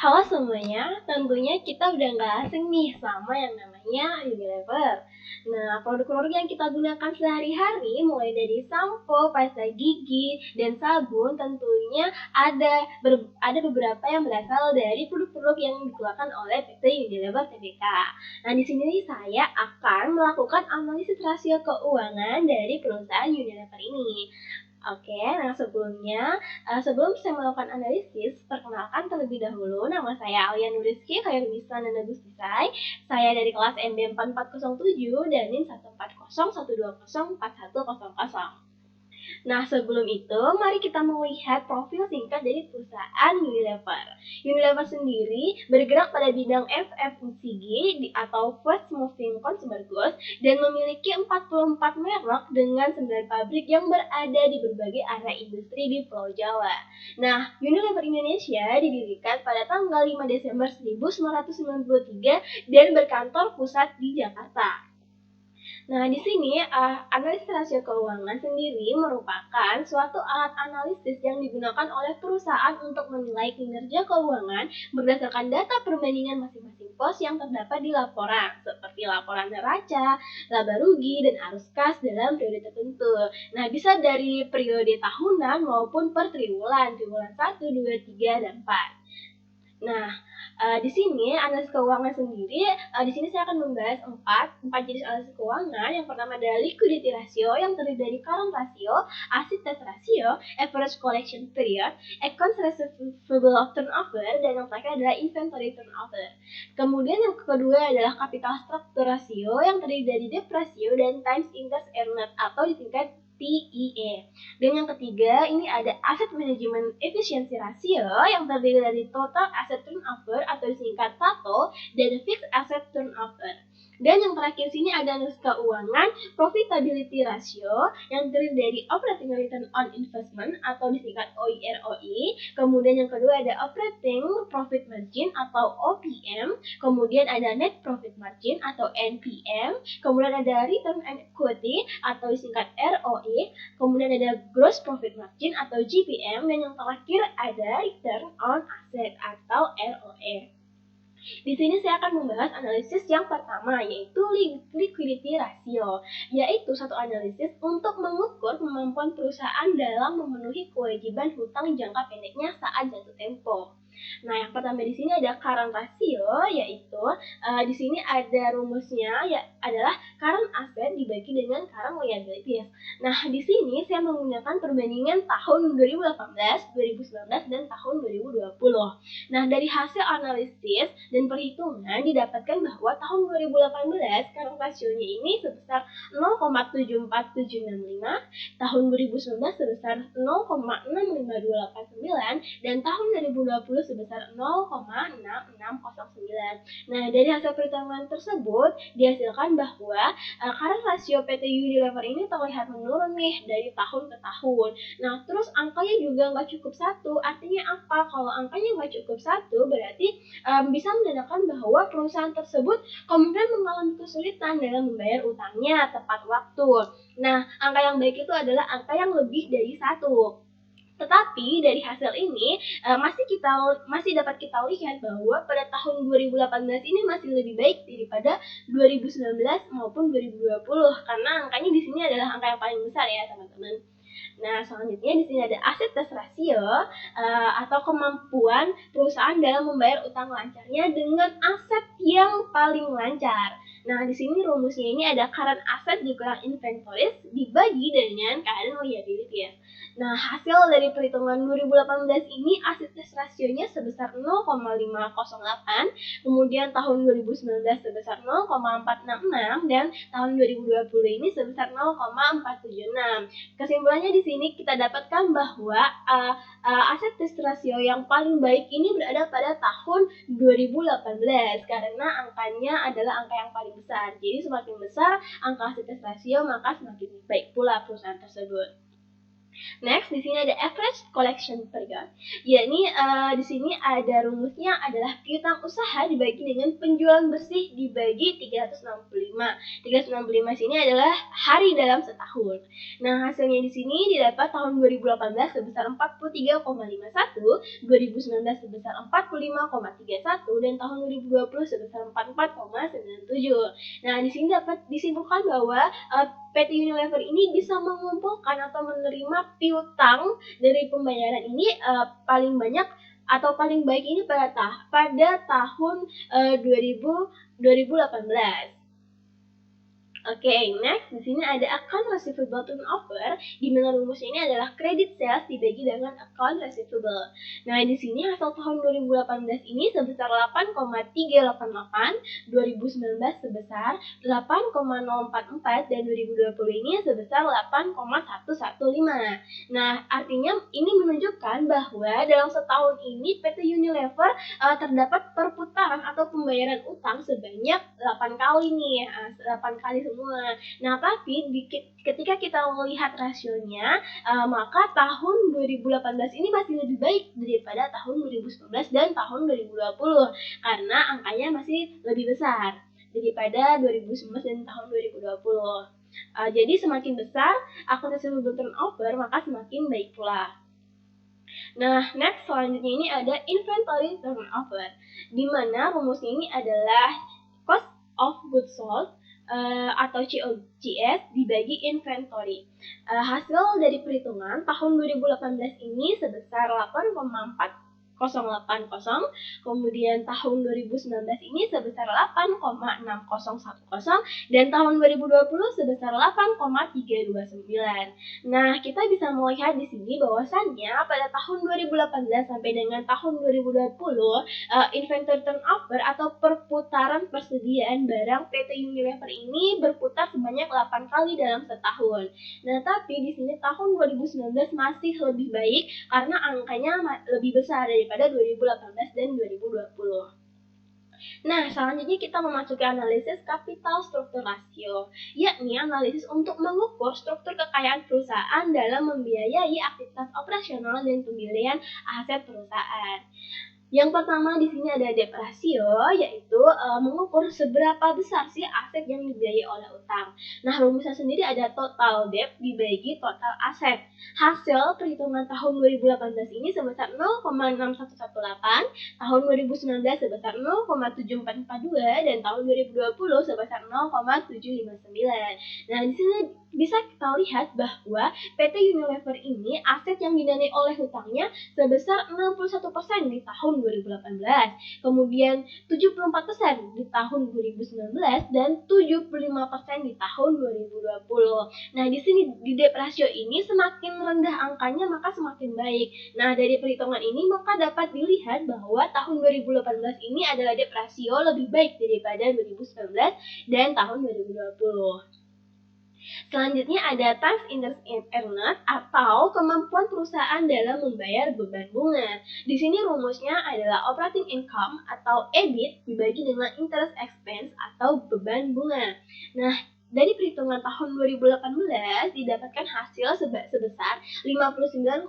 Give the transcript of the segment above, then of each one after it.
Halo semuanya, tentunya kita udah nggak asing nih sama yang namanya Unilever. Nah, produk-produk yang kita gunakan sehari-hari mulai dari sampo, pasta gigi, dan sabun tentunya ada beberapa yang berasal dari produk-produk yang dikeluarkan oleh PT Unilever Tbk. Nah, di sini saya akan melakukan analisis rasio keuangan dari perusahaan Unilever ini. Oke, nah sebelum saya melakukan analisis, perkenalkan terlebih dahulu, nama saya Alia Nuriski Khairunisa Nanagustisai. Saya dari kelas MB 4407 dan NIM 14012041100. Nah, sebelum itu, mari kita melihat profil singkat dari perusahaan Unilever. Unilever sendiri bergerak pada bidang FMCG atau Fast Moving Consumer Goods dan memiliki 44 merek dengan 9 pabrik yang berada di berbagai area industri di Pulau Jawa. Nah, Unilever Indonesia didirikan pada tanggal 5 Desember 1993 dan berkantor pusat di Jakarta. Nah, di sini analisis rasio keuangan sendiri merupakan suatu alat analisis yang digunakan oleh perusahaan untuk menilai kinerja keuangan berdasarkan data perbandingan masing-masing pos yang terdapat di laporan, seperti laporan neraca, laba rugi, dan arus kas dalam periode tertentu. Nah, bisa dari periode tahunan maupun per triwulan 1, 2, 3, dan 4. Nah, di sini analisis keuangan sendiri, di sini saya akan membahas empat jenis analisis keuangan. Yang pertama adalah liquidity ratio yang terdiri dari current ratio, asset test ratio, average collection period, accounts receivable turnover, dan yang terakhir adalah inventory turnover. Kemudian yang kedua adalah capital structure ratio yang terdiri dari debt ratio dan times interest earned atau disingkat TIE. Dan yang ketiga, ini ada Asset Management Efficiency Ratio yang terdiri dari Total Asset Turnover atau disingkat TATO dan Fixed Asset Turnover. Dan yang terakhir sini ada analisis keuangan Profitability Ratio yang terdiri dari Operating Return on Investment atau disingkat OIROI. Kemudian yang kedua ada Operating Profit Margin atau OPM. Kemudian ada Net Profit Margin atau NPM. Kemudian ada Return on Equity atau disingkat ROE. Kemudian ada Gross Profit Margin atau GPM. Dan yang terakhir ada Return on Asset atau ROE. Di sini saya akan membahas analisis yang pertama, yaitu liquidity ratio, yaitu satu analisis untuk mengukur kemampuan perusahaan dalam memenuhi kewajiban hutang jangka pendeknya saat jatuh tempo. Nah, yang pertama di sini ada current ratio, yaitu di sini ada rumusnya adalah current asset dibagi dengan current liabilities. Nah, di sini saya menggunakan perbandingan tahun 2018, 2019, dan tahun 2020. Nah, dari hasil analisis dan perhitungan didapatkan bahwa tahun 2018 current rasionya ini sebesar 0,74765, tahun 2019 sebesar 0,65289, dan tahun 2020 sebesar 0,6609. Nah, dari hasil perhitungan tersebut dihasilkan bahwa current rasio PT Unilever ini terlihat menurun nih dari tahun ke tahun. Nah, terus angkanya juga nggak cukup satu. Artinya apa? Kalau angkanya nggak cukup satu, berarti bisa menandakan bahwa perusahaan tersebut kemungkinan mengalami kesulitan dalam membayar utangnya tepat waktu. Nah, angka yang baik itu adalah angka yang lebih dari satu. Tetapi dari hasil ini masih dapat kita lihat bahwa pada tahun 2018 ini masih lebih baik daripada 2019 maupun 2020 karena angkanya di sini adalah angka yang paling besar ya teman-teman. Nah, selanjutnya di sini ada asset test ratio atau kemampuan perusahaan dalam membayar utang lancarnya dengan aset yang paling lancar. Nah, di sini rumusnya ini ada current asset dikurang inventories dibagi dengan current liabilities. Nah, hasil dari perhitungan 2018 ini asset test rasionya sebesar 0,508, kemudian tahun 2019 sebesar 0,466, dan tahun 2020 ini sebesar 0,476. Kesimpulannya di sini kita dapatkan bahwa aset test rasio yang paling baik ini berada pada tahun 2018 karena angkanya adalah angka yang paling besar. Jadi semakin besar angka aset test rasio maka semakin baik pula perusahaan tersebut. Next, di sini ada average collection per year. Yakni di sini ada rumusnya adalah piutang usaha dibagi dengan penjualan bersih dibagi 365. 365 sini adalah hari dalam setahun. Nah, hasilnya di sini didapat tahun 2018 sebesar 43,51, 2019 sebesar 45,31 dan tahun 2020 sebesar 44,97. Nah, di sini dapat disimpulkan bahwa PT Unilever ini bisa mengumpulkan atau menerima piutang dari pembayaran ini paling banyak atau paling baik ini pada tahun 2018. Oke, next di sini ada account receivable turnover, di mana rumusnya ini adalah credit sales dibagi dengan account receivable. Nah, di sini hasil tahun 2018 ini sebesar 8,388, 2019 sebesar 8,044 dan 2020 ini sebesar 8,115. Nah, artinya ini menunjukkan bahwa dalam setahun ini PT Unilever terdapat perputaran atau pembayaran utang sebanyak 8 kali nih, 8 kali semua. Nah, tapi ketika kita melihat rasionya, maka tahun 2018 ini masih lebih baik daripada tahun 2019 dan tahun 2020 karena angkanya masih lebih besar daripada 2019 dan tahun 2020. Jadi semakin besar account receivable turnover, maka semakin baik pula. Nah, next selanjutnya ini ada inventory turnover, di mana rumusnya ini adalah cost of goods sold atau COGS dibagi inventory. Hasil dari perhitungan tahun 2018 ini sebesar 8,4080, kemudian tahun 2019 ini sebesar 8,6010 dan tahun 2020 sebesar 8,329. Nah, kita bisa melihat di sini bahwasannya pada tahun 2018 sampai dengan tahun 2020 inventory turnover atau perputaran persediaan barang PT Unilever ini berputar sebanyak 8 kali dalam setahun. Nah, tapi di sini tahun 2019 masih lebih baik karena angkanya lebih besar daripada 2018 dan 2020. Nah, selanjutnya kita memasuki analisis capital struktur rasio, yakni analisis untuk mengukur struktur kekayaan perusahaan dalam membiayai aktivitas operasional dan pembiayaan aset perusahaan. Yang pertama di sini ada debt ratio, yaitu mengukur seberapa besar sih aset yang dibiayai oleh utang. Nah, rumusnya sendiri ada total debt dibagi total aset. Hasil perhitungan tahun 2018 ini sebesar 0,6118, tahun 2019 sebesar 0,7442 dan tahun 2020 sebesar 0,759. Nah, di sini bisa kita lihat bahwa PT Unilever ini aset yang didanai oleh hutangnya sebesar 61% di tahun 2018, kemudian 74% di tahun 2019 dan 75% di tahun 2020. Nah, di sini di debt ratio ini semakin rendah angkanya maka semakin baik. Nah, dari perhitungan ini maka dapat dilihat bahwa tahun 2018 ini adalah debt ratio lebih baik daripada 2019 dan tahun 2020. Selanjutnya ada tax interest earned atau kemampuan perusahaan dalam membayar beban bunga. Di sini rumusnya adalah operating income atau EBIT dibagi dengan interest expense atau beban bunga. Nah, dari perhitungan tahun 2018 didapatkan hasil sebesar 59,343,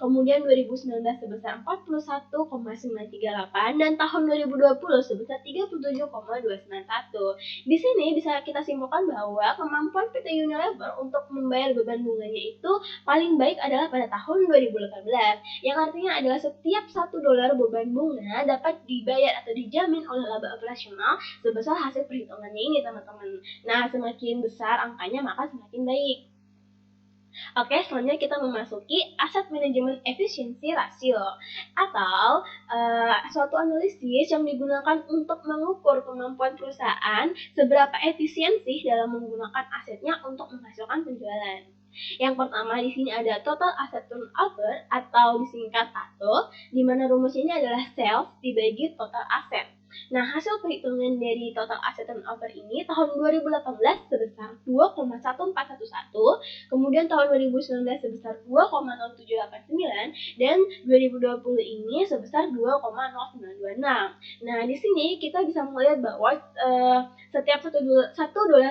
kemudian 2019 sebesar 41,938 dan tahun 2020 sebesar 37,291. Di sini bisa kita simpulkan bahwa kemampuan PT Unilever untuk membayar beban bunganya itu paling baik adalah pada tahun 2018, yang artinya adalah setiap $1 beban bunga dapat dibayar atau dijamin oleh laba operasional sebesar hasil perhitungannya ini, teman-teman. Nah, semakin besar angkanya maka semakin baik. Oke, selanjutnya kita memasuki Asset Management Efficiency Ratio atau suatu analisis yang digunakan untuk mengukur kemampuan perusahaan seberapa efisiensi dalam menggunakan asetnya untuk menghasilkan penjualan. Yang pertama di sini ada Total Asset Turnover atau disingkat TATO, di mana rumusnya ini adalah sales dibagi total aset. Nah, hasil perhitungan dari total asset turnover ini tahun 2018 sebesar 2,1411, kemudian tahun 2019 sebesar 2,0789 dan 2020 ini sebesar 2,0926. Nah, di sini kita bisa melihat bahwa setiap $1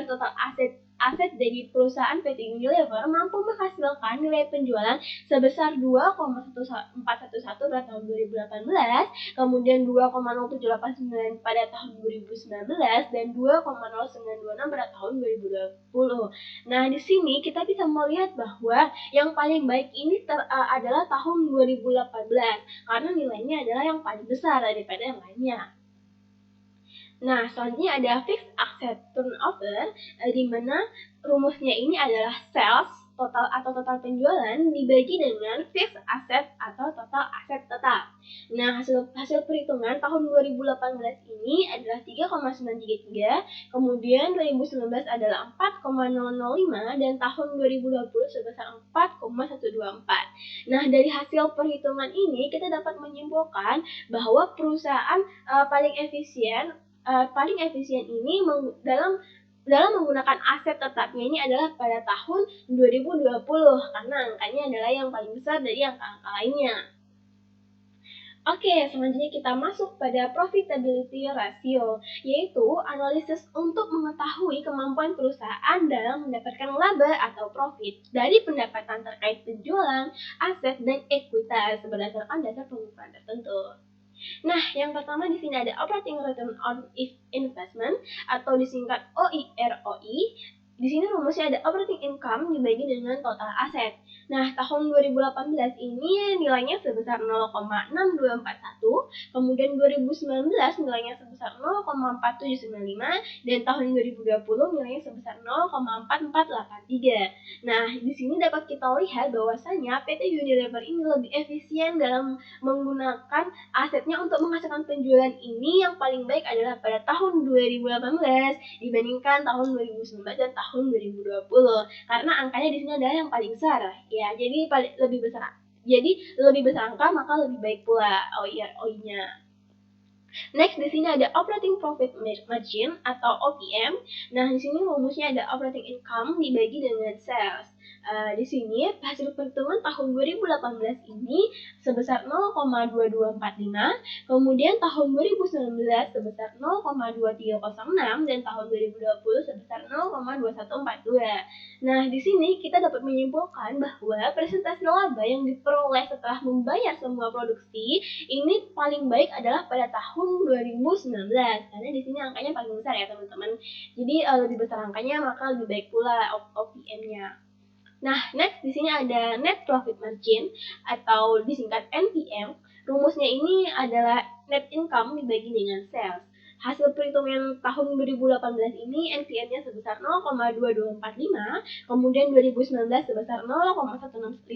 total aset aset dari perusahaan PT Unilever mampu menghasilkan nilai penjualan sebesar 2,141 pada tahun 2018, kemudian 2,0789 pada tahun 2019, dan 2,0926 pada tahun 2020. Nah, di sini kita bisa melihat bahwa yang paling baik ini adalah tahun 2018 karena nilainya adalah yang paling besar daripada yang lainnya. Nah, selanjutnya ada fixed asset turnover, di mana rumusnya ini adalah sales total atau total penjualan dibagi dengan fixed asset atau total aset tetap. Nah, hasil perhitungan tahun 2018 ini adalah 3,933, kemudian 2019 adalah 4,005, dan tahun 2020 sebesar 4,124. Nah, dari hasil perhitungan ini kita dapat menyimpulkan bahwa perusahaan paling efisien ini dalam menggunakan aset tetapnya ini adalah pada tahun 2020 karena angkanya adalah yang paling besar dari angka-angka lainnya. Oke, selanjutnya kita masuk pada profitability ratio, yaitu analisis untuk mengetahui kemampuan perusahaan dalam mendapatkan laba atau profit dari pendapatan terkait penjualan, aset, dan ekuitas berdasarkan dasar pengukuran tertentu. Nah, yang pertama di sini ada operating return on investment atau disingkat OIROI. Di sini rumusnya ada operating income dibagi dengan total aset. Nah, tahun 2018 ini nilainya sebesar 0,6241, kemudian 2019 nilainya sebesar 0,4795, dan tahun 2020 nilainya sebesar 0,4483. Nah, di sini dapat kita lihat bahwasanya PT Unilever ini lebih efisien dalam menggunakan asetnya untuk menghasilkan penjualan ini. Yang paling baik adalah pada tahun 2018 dibandingkan tahun 2019 dan tahun 2020 karena angkanya di sini adalah yang paling besar ya, jadi lebih besar angka maka lebih baik pula OI-nya. Next di sini ada operating profit margin atau OPM. Nah, di sini rumusnya ada operating income dibagi dengan sales. Di sini hasil perhitungan tahun 2018 ini sebesar 0,2245, kemudian tahun 2019 sebesar 0,2306, dan tahun 2020 sebesar 0,2142. Nah, di sini kita dapat menyimpulkan bahwa presentasi laba yang diperoleh setelah membayar semua produksi ini paling baik adalah pada tahun 2019 karena di sini angkanya paling besar ya teman-teman. Jadi lebih besar angkanya maka lebih baik pula OPM-nya. Nah, next di sini ada net profit margin atau disingkat NPM. Rumusnya ini adalah net income dibagi dengan sales. Hasil perhitungan tahun 2018 ini NPM-nya sebesar 0,2245, kemudian 2019 sebesar 0,1651,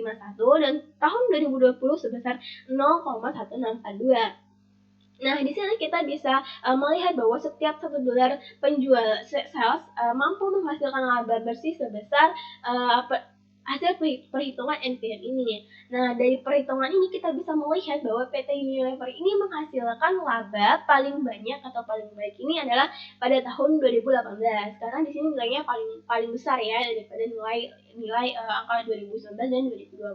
dan tahun 2020 sebesar 0,1642. Nah, di sini kita bisa melihat bahwa setiap $1 penjual sales mampu menghasilkan laba bersih sebesar hasil perhitungan NPM ini. Nah, dari perhitungan ini kita bisa melihat bahwa PT Unilever ini menghasilkan laba paling banyak atau paling baik ini adalah pada tahun 2018 karena di sini nilainya paling besar ya daripada nilai angka 2019 dan 2020.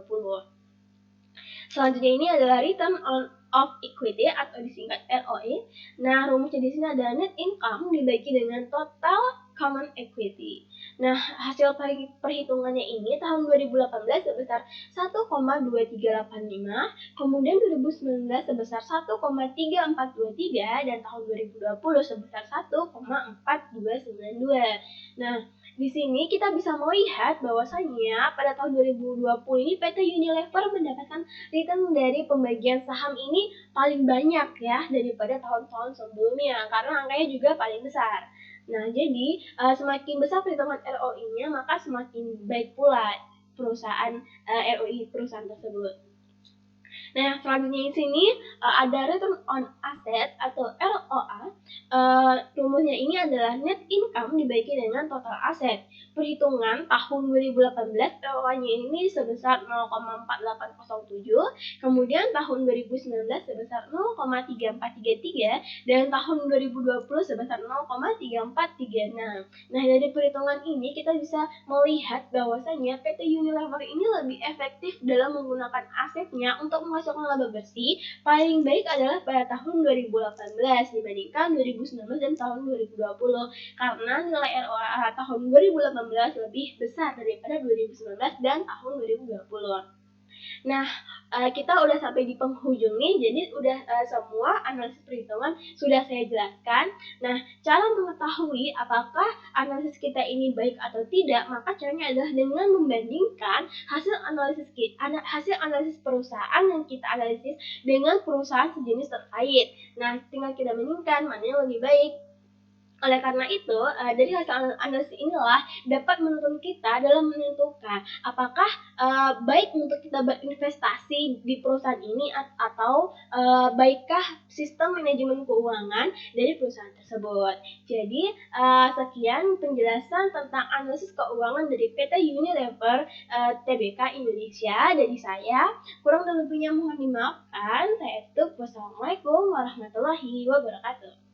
Selanjutnya ini adalah return of equity atau disingkat ROE. Nah, rumusnya di sini adalah net income dibagi dengan total common equity. Nah, hasil perhitungannya ini tahun 2018 sebesar 1,2385, kemudian 2019 sebesar 1,3423, dan tahun 2020 sebesar 1,4292. Nah, di sini kita bisa melihat bahwasanya pada tahun 2020 ini PT Unilever mendapatkan return dari pembagian saham ini paling banyak ya daripada tahun-tahun sebelumnya karena angkanya juga paling besar. Nah, jadi semakin besar perhitungan ROI-nya maka semakin baik pula ROI perusahaan tersebut. Nah, selanjutnya di sini ada return on asset atau ROA. Rumusnya ini adalah net income dibagi dengan total aset. Perhitungan tahun 2018 ROA-nya ini sebesar 0,4807, kemudian tahun 2019 sebesar 0,3433, dan tahun 2020 sebesar 0,3436. Nah, dari perhitungan ini kita bisa melihat bahwasanya PT Unilever ini lebih efektif dalam menggunakan asetnya untuk pemasukan laba bersih paling baik adalah pada tahun 2018 dibandingkan 2019 dan tahun 2020 karena nilai ROA tahun 2018 lebih besar daripada 2019 dan tahun 2020. Nah, kita udah sampai di penghujung nih, jadi udah semua analisis perhitungan sudah saya jelaskan. Nah, cara mengetahui apakah analisis kita ini baik atau tidak, maka caranya adalah dengan membandingkan hasil analisis perusahaan yang kita analisis dengan perusahaan sejenis terkait. Nah, tinggal kita bandingkan mana yang lebih baik. Oleh karena itu, dari hasil analisis inilah dapat menuntun kita dalam menentukan apakah baik untuk kita berinvestasi di perusahaan ini atau baikkah sistem manajemen keuangan dari perusahaan tersebut. Jadi, sekian penjelasan tentang analisis keuangan dari PT Unilever Tbk Indonesia dari saya. Kurang dan lebihnya mohon dimaafkan. Saya tutup. Wassalamualaikum warahmatullahi wabarakatuh.